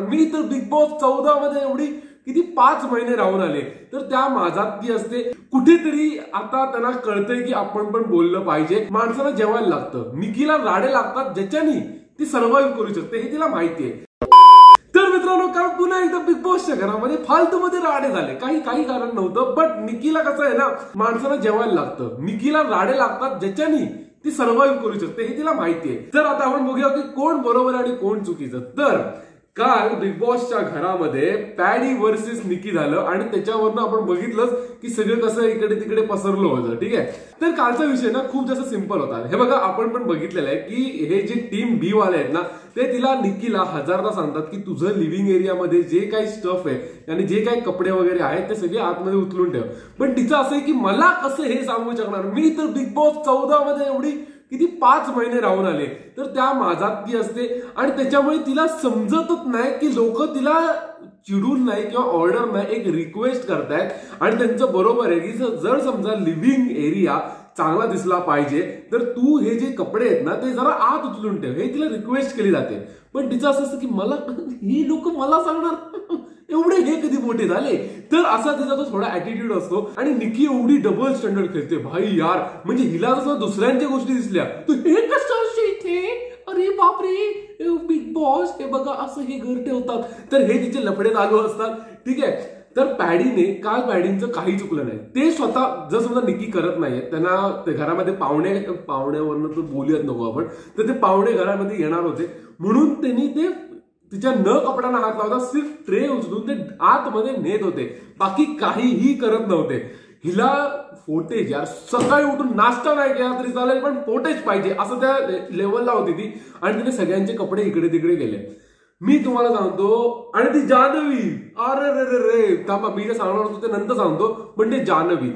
मी तर big boss 14 मध्ये एवढी किती 5 महिने राहून आले, तर त्या माझ्यात ती असते कुठेतरी आता त्यांना कळतंय की आपण पण बोललं पाहिजे. माणसाला जेवायला लागतं, निकीला राडे लागतात ज्याच्यानी ती सर्व्हाइव्ह करू शकते हे तिला माहितीये. तर मित्रांनो, काल पुन्हा एकदा बिग बॉसच्या घरामध्ये फालतूमध्ये राडे झाले, काही कारण नव्हतं. बट निकीला कसं आहे ना, माणसाला जेवायला लागतं, निकीला राडे लागतात ज्याच्यानी ती सर्व्हाइव्ह करू शकते हे तिला माहितीये. तर आता आपण बघूया की कोण बरोबर आणि कोण चुकीचं. तर काल बिग बॉसच्या घरामध्ये पॅडी वर्सेस निकी झालं आणि त्याच्यावरनं आपण बघितलंच की सगळं कसं इकडे तिकडे पसरलं होतं. ठीक आहे, तर कालचा विषय ना खूप जास्त सिंपल होता. हे बघा, आपण पण बघितलेलं आहे की हे जे टीम बी वाले आहेत ना, ते तिला निकीला हजारदा सांगतात की तुझं लिव्हिंग एरियामध्ये जे काही स्टफ आहे आणि जे काही कपडे वगैरे आहेत ते सगळे आतमध्ये उचलून ठेव. पण तिचं असं आहे की मला कसं हे सांगू शकणार, मी तर बिग बॉस 14 मध्ये एवढी किती 5 महिने राहून आले, तर त्या माझ्यात ती असते आणि त्याच्यामुळे तिला समजतच नाही की लोक तिला चिडून नाही किंवा ऑर्डर नाही, एक रिक्वेस्ट करतायत आणि त्यांचं बरोबर आहे की जर समजा लिव्हिंग एरिया चांगला दिसला पाहिजे तर तू हे जे कपडे आहेत ना ते जरा आत उचलून ठेव, हे तिला रिक्वेस्ट केली जाते. पण तिचं असं असतं की मला ही लोक मला सांगणार एवढे हे कधी मोठे झाले, तर असा तिचा तो थोडा ऍटिट्यूड असतो. आणि निकी एवढी डबल स्टँडर्ड खेळते भाई यार, म्हणजे हिला जसं दुसऱ्यांच्या गोष्टी दिसल्या तू हे कसं इथे, अरे बापरे बिग बॉस हे बघा असं हे घर ठेवतात, तर हे तिचे लफडे चालू असतात. ठीक आहे, तर पॅडीने काल पॅडींचं काही चुकलं नाही. ते स्वतः जर समजा निकी करत नाहीये, त्यांना घरामध्ये पाहुण्यावरनं तर बोलूयात नको आपण, तर ते पाहुणे घरामध्ये येणार होते म्हणून त्यांनी ते तिच्या न कपड्यांना हात लावता सिर्फ ट्रे उचलून ते आतमध्ये नेत होते, बाकी काहीही करत नव्हते. हिला फोटेज यार, सकाळी उठून नाश्ता नाही केला तरी चालेल पण फोटेज पाहिजे असं त्या लेवलला होती ती. आणि तिने सगळ्यांचे कपडे इकडे तिकडे गेले. मी तुम्हाला सांगतो, आणि ती जान्हवी, अरे रे रे थांबा, मी जे सांगणार होतो ते नंतर सांगतो, पण ते जान्हवी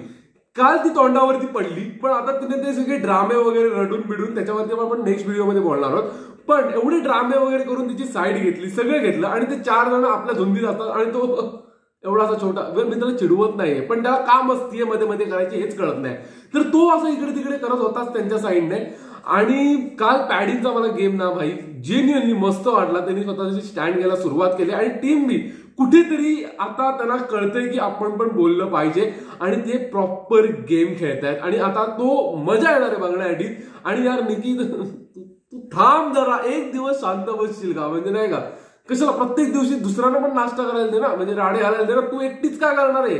काल ती तोंडावरती पडली. पण आता तिने ते सगळे ड्रामे वगैरे रडून बिडून त्याच्यावरती आपण नेक्स्ट व्हिडिओमध्ये बोलणार आहोत. पण एवढे ड्रामे वगैरे करून तिची साईड घेतली, सगळं घेतलं आणि ते 4 जण आपल्या धुंदीत असतात आणि तो एवढासा छोटा, मी त्याला चिडवत नाहीये पण त्याला का मस्ती मध्ये मध्ये करायची हेच कळत नाही. तर तो असं इकडे तिकडे करत होताच त्यांच्या साईडने. आणि काल पॅडीचा मला गेम ना भाई जेन्युअनली मस्त वाटला. त्यांनी स्वतःची स्टँड घ्यायला सुरुवात केली आणि टीम बी कुठेतरी आता त्यांना कळतंय की आपण पण बोललं पाहिजे आणि ते प्रॉपर गेम खेळतायत आणि आता तो मजा येणार आहे बघण्यासाठी. आणि यार निकी तू थांब जरा, एक दिवस शांत बसशील का, म्हणजे नाही का कशाला प्रत्येक दिवशी दुसऱ्यांना पण नाश्ता करायला दे ना, म्हणजे राडे घालायला दे ना, तू एकटीच काय करणार आहे.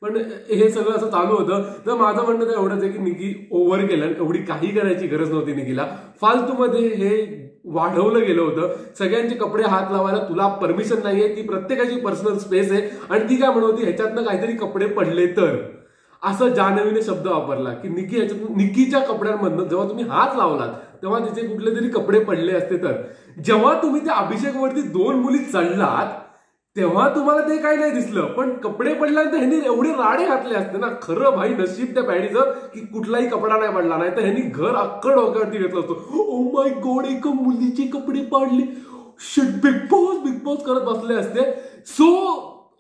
पण हे सगळं असं चालू होतं. तर माझं म्हणणं तर एवढंच आहे की निकी ओव्हर केलं, एवढी काही करायची गरज नव्हती निकीला. फालतूमध्ये हे वाढवलं गेलं होतं. सगळ्यांचे कपडे हात लावायला तुला परमिशन नाहीये, ती प्रत्येकाची पर्सनल स्पेस आहे. आणि ती काय म्हणत होती, ह्याच्यातनं काहीतरी कपडे पडले तर, असं जान्हवीने शब्द वापरला की निकीच्या कपड्यांमधनं जेव्हा तुम्ही हात लावलात तेव्हा तिचे कुठले तरी कपडे पडले असते. तर जेव्हा तुम्ही त्या अभिषेकवरती 2 मुली चढलात तेव्हा तुम्हाला ते काही नाही दिसलं, पण कपडे पडल्यानंतर ह्यांनी एवढे राडे घातले असते ना. खरं भाई नशीब त्या पॅडीचं की कुठलाही कपडा नाही पडला, नाही तर ह्यांनी घर अक्कड डोक्यावरती घेतलं असतं. ओ माय गॉड, एका मुलीचे कपडे पडले, शिट, बिग बॉस करत बसले असते. सो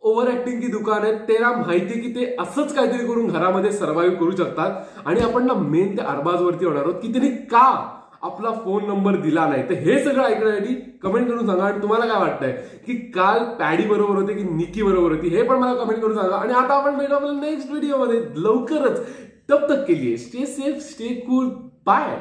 ओव्हर ऍक्टिंग की दुकान आहे, त्याला माहिती की ते असंच काहीतरी करून घरामध्ये सर्व्हाइव्ह करू शकतात. आणि आपण ना मेन त्या अरबाजवरती होणार आहोत की त्यांनी का आपला फोन नंबर दिला नाही. तर हे सगळं ऐकण्यासाठी कमेंट करून सांगा. आणि तुम्हाला काय वाटतंय की काल पॅडी बरोबर होते की निकी बरोबर होती, हे पण मला कमेंट करून सांगा. आणि आता आपण भेटू आपल्या नेक्स्ट व्हिडिओमध्ये लवकरच. तब तक के लिए stay safe, stay cool, bye.